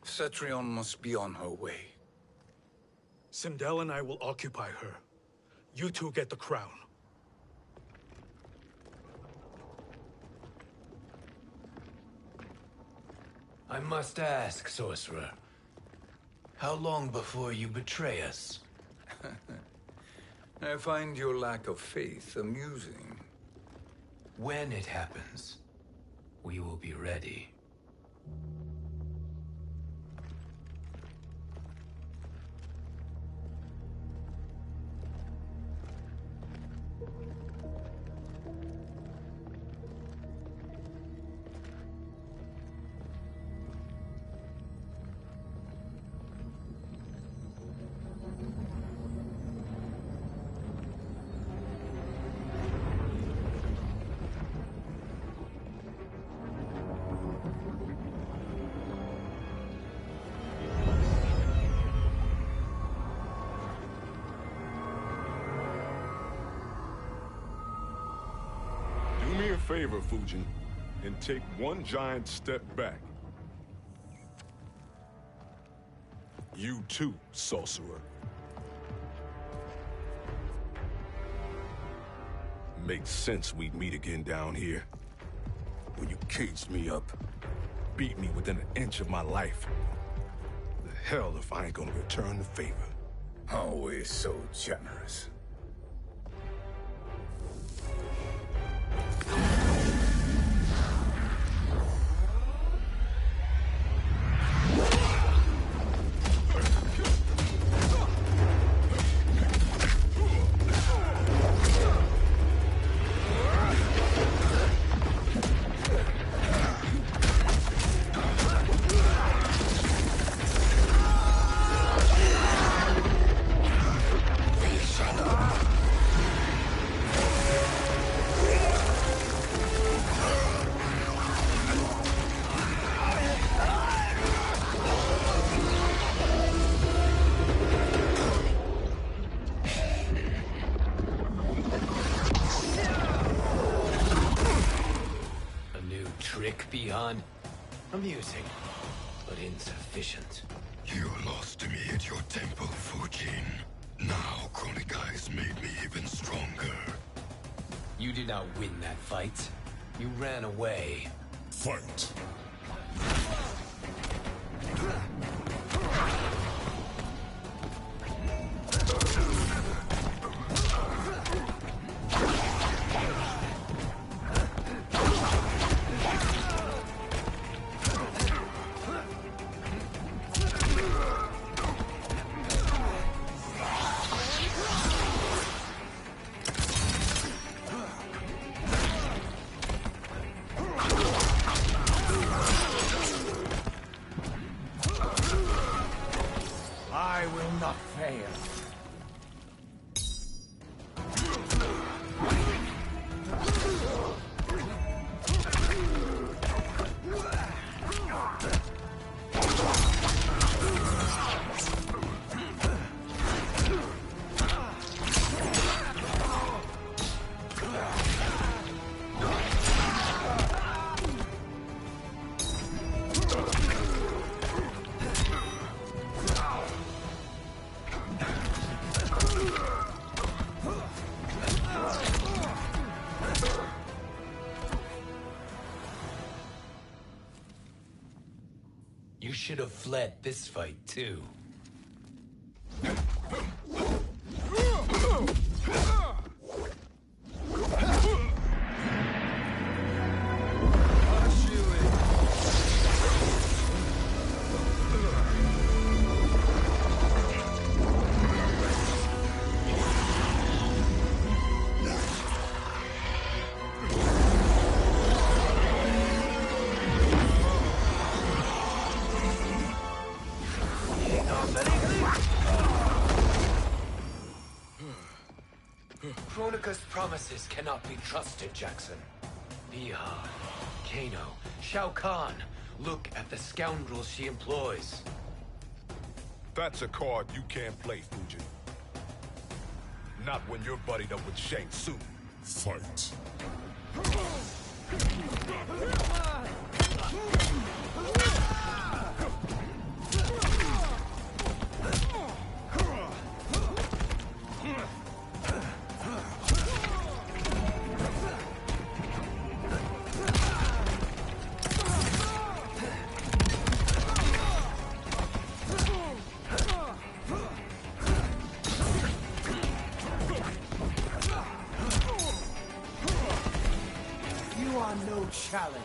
Speaker 4: Cetrion must be on her way.
Speaker 5: Sindel and I will occupy her. You two get the crown.
Speaker 2: I must ask, sorcerer. How long before you betray us?
Speaker 4: I find your lack of faith amusing.
Speaker 2: When it happens, we will be ready.
Speaker 6: Favor, Fujin, and take one giant step back. You too, sorcerer. Makes sense we'd meet again down here. When you caged me up, beat me within an inch of my life. The hell if I ain't gonna return the favor.
Speaker 4: Always so generous.
Speaker 2: Amusing, but insufficient.
Speaker 15: You lost to me at your temple, Fujin. Now Kronika has made me even stronger.
Speaker 2: You did not win that fight. You ran away.
Speaker 15: Fight!
Speaker 8: I will not fail.
Speaker 2: You should have fled this fight, too. Kronika's promises cannot be trusted, Jackson. Bihar, Kano, Shao Kahn. Look at the scoundrels she employs.
Speaker 6: That's a card you can't play, Fujin. Not when you're buddied up with Shang Tsung.
Speaker 15: Fight.
Speaker 8: Challenge.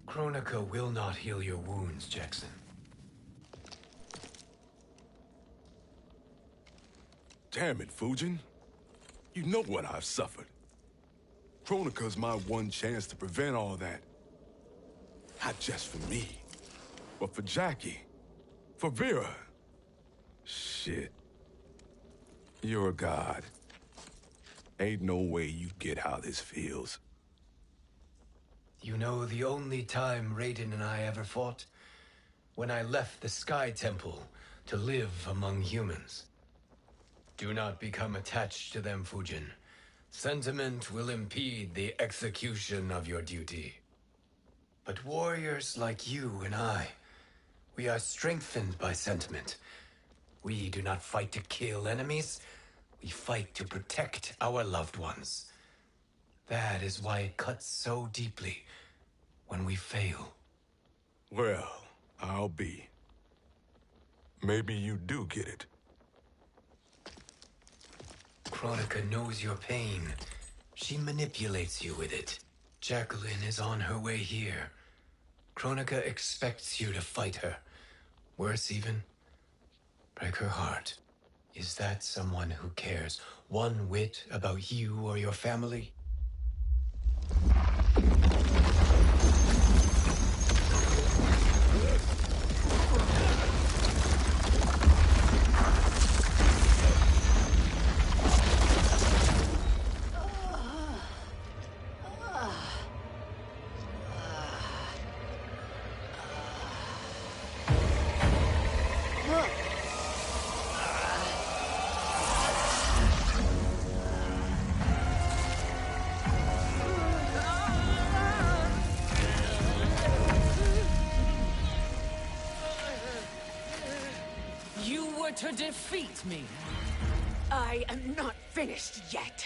Speaker 2: Kronika will not heal your wounds, Jackson.
Speaker 6: Damn it, Fujin. You know what I've suffered. Kronika's my one chance to prevent all that. Not just for me, but for Jackie, for Vera. Shit. You're a god. Ain't no way you get how this feels.
Speaker 2: You know the only time Raiden and I ever fought? When I left the Sky Temple to live among humans. Do not become attached to them, Fujin. Sentiment will impede the execution of your duty. But warriors like you and I, we are strengthened by sentiment. We do not fight to kill enemies. We fight to protect our loved ones. That is why it cuts so deeply when we fail.
Speaker 6: Well, I'll be. Maybe you do get it.
Speaker 2: Kronika knows your pain. She manipulates you with it. Jacqueline is on her way here. Kronika expects you to fight her. Worse even, break her heart. Is that someone who cares one whit about you or your family?
Speaker 9: To defeat me.
Speaker 14: I am not finished yet.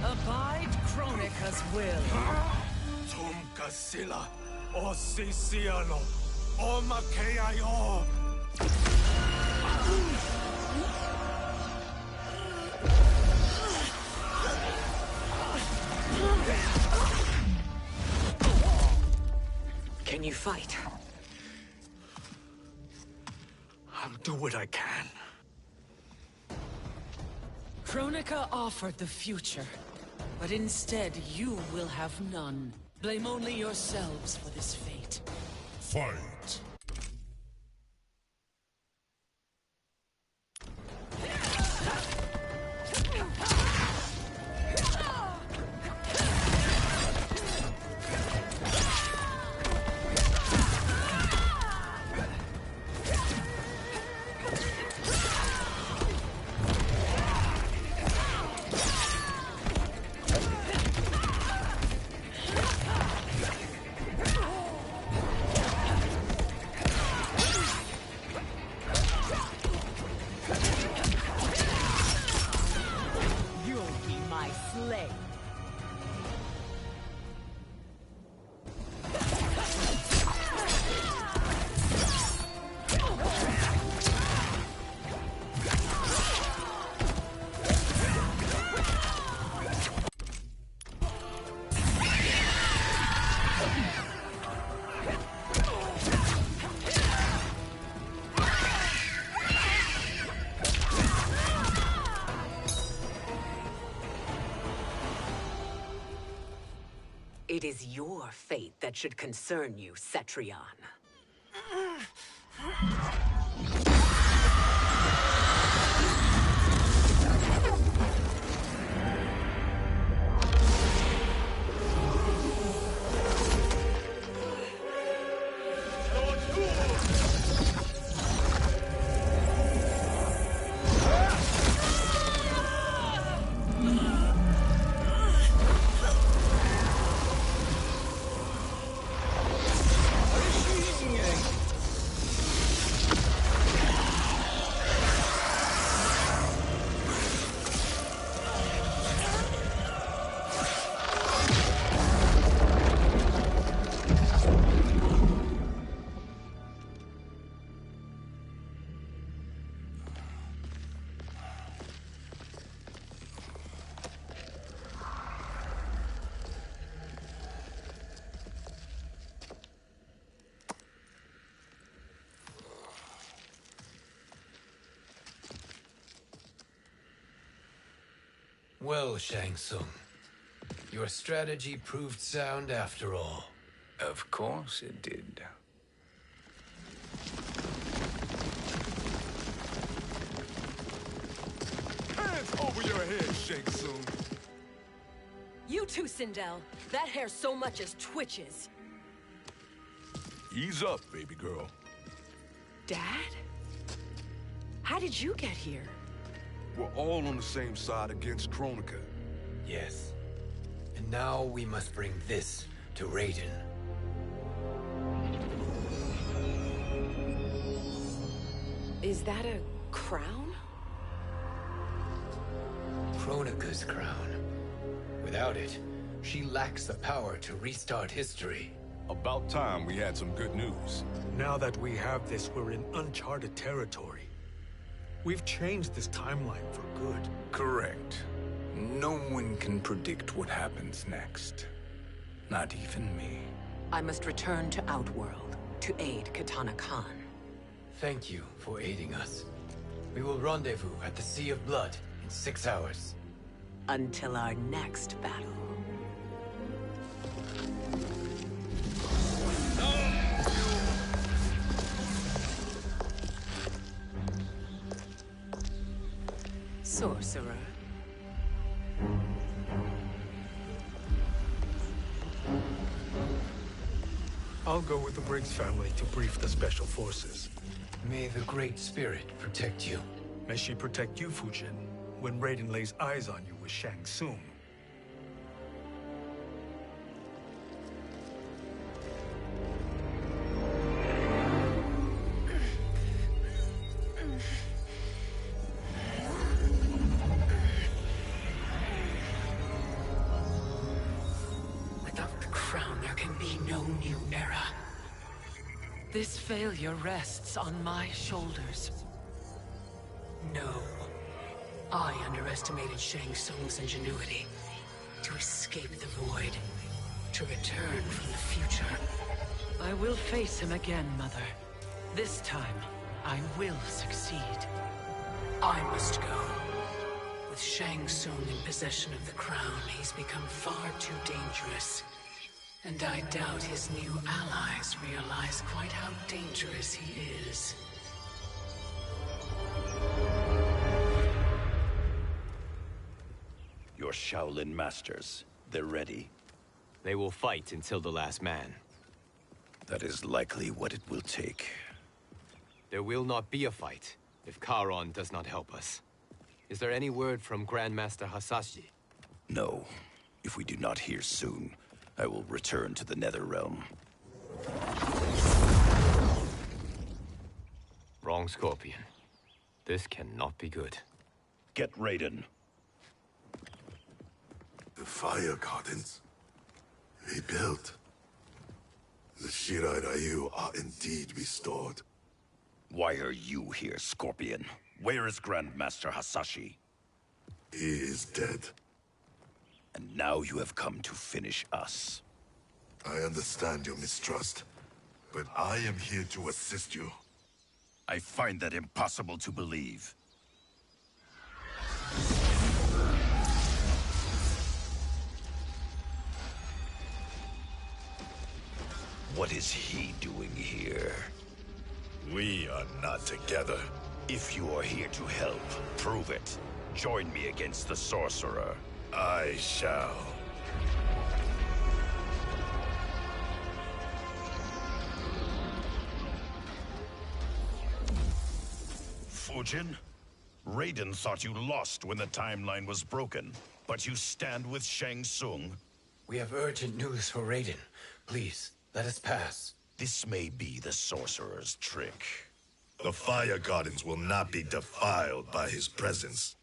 Speaker 9: Abide Kronika's will.
Speaker 5: Sila, o Siciano, o Makeayo.
Speaker 14: Can you fight?
Speaker 5: I'll do what I can.
Speaker 9: Kronika offered the future, but instead you will have none. Blame only yourselves for this fate.
Speaker 15: Fight!
Speaker 16: slain.
Speaker 10: It is your fate that should concern you, Cetrion.
Speaker 2: Well, Shang Tsung, your strategy proved sound after all.
Speaker 4: Of course it did.
Speaker 6: Hands over your head, Shang Tsung.
Speaker 16: You too, Sindel. That hair so much as twitches.
Speaker 6: Ease up, baby girl.
Speaker 16: Dad? How did you get here?
Speaker 6: We're all on the same side against Kronika.
Speaker 2: Yes. And now we must bring this to Raiden.
Speaker 16: Is that a crown?
Speaker 2: Kronika's crown. Without it, she lacks the power to restart history.
Speaker 6: About time we had some good news.
Speaker 5: Now that we have this, we're in uncharted territory. We've changed this timeline for good.
Speaker 4: Correct. No one can predict what happens next. Not even me.
Speaker 10: I must return to Outworld to aid Katana Khan.
Speaker 2: Thank you for aiding us. We will rendezvous at the Sea of Blood in 6 hours.
Speaker 10: Until our next battle. Sorcerer.
Speaker 5: I'll go with the Briggs family to brief the Special Forces.
Speaker 2: May the Great Spirit protect you.
Speaker 5: May she protect you, Fujin, when Raiden lays eyes on you with Shang Tsung.
Speaker 9: Without the crown, there can be no new era. This failure rests on my shoulders. No. I underestimated Shang Tsung's ingenuity. To escape the void. To return from the future. I will face him again, Mother. This time, I will succeed. I must go. With Shang Tsung in possession of the crown, he's become far too dangerous. And I doubt his new allies realize quite how dangerous he is.
Speaker 17: Your Shaolin masters, they're ready.
Speaker 18: They will fight until the last man.
Speaker 17: That is likely what it will take.
Speaker 18: There will not be a fight if Charon does not help us. Is there any word from Grandmaster Hasashi?
Speaker 17: No. If we do not hear soon, I will return to the Netherrealm.
Speaker 18: Wrong, Scorpion. This cannot be good.
Speaker 17: Get Raiden.
Speaker 6: fire gardens. Rebuilt. The Shirai Ryu are indeed restored.
Speaker 17: Why are you here, Scorpion? Where is Grandmaster Hasashi?
Speaker 6: He is dead.
Speaker 17: And now you have come to finish us.
Speaker 6: I understand your mistrust, but I am here to assist you.
Speaker 17: I find that impossible to believe. What is he doing here?
Speaker 6: We are not together.
Speaker 17: If you are here to help, prove it. Join me against the sorcerer.
Speaker 6: I shall.
Speaker 17: Fujin? Raiden thought you lost when the timeline was broken, but you stand with Shang Tsung.
Speaker 2: We have urgent news for Raiden. Please, let us pass.
Speaker 17: This may be the sorcerer's trick.
Speaker 6: The fire gardens will not be defiled by his presence.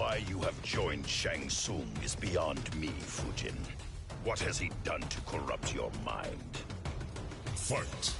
Speaker 17: Why you have joined Shang Tsung is beyond me, Fujin. What has he done to corrupt your mind?
Speaker 6: Fight!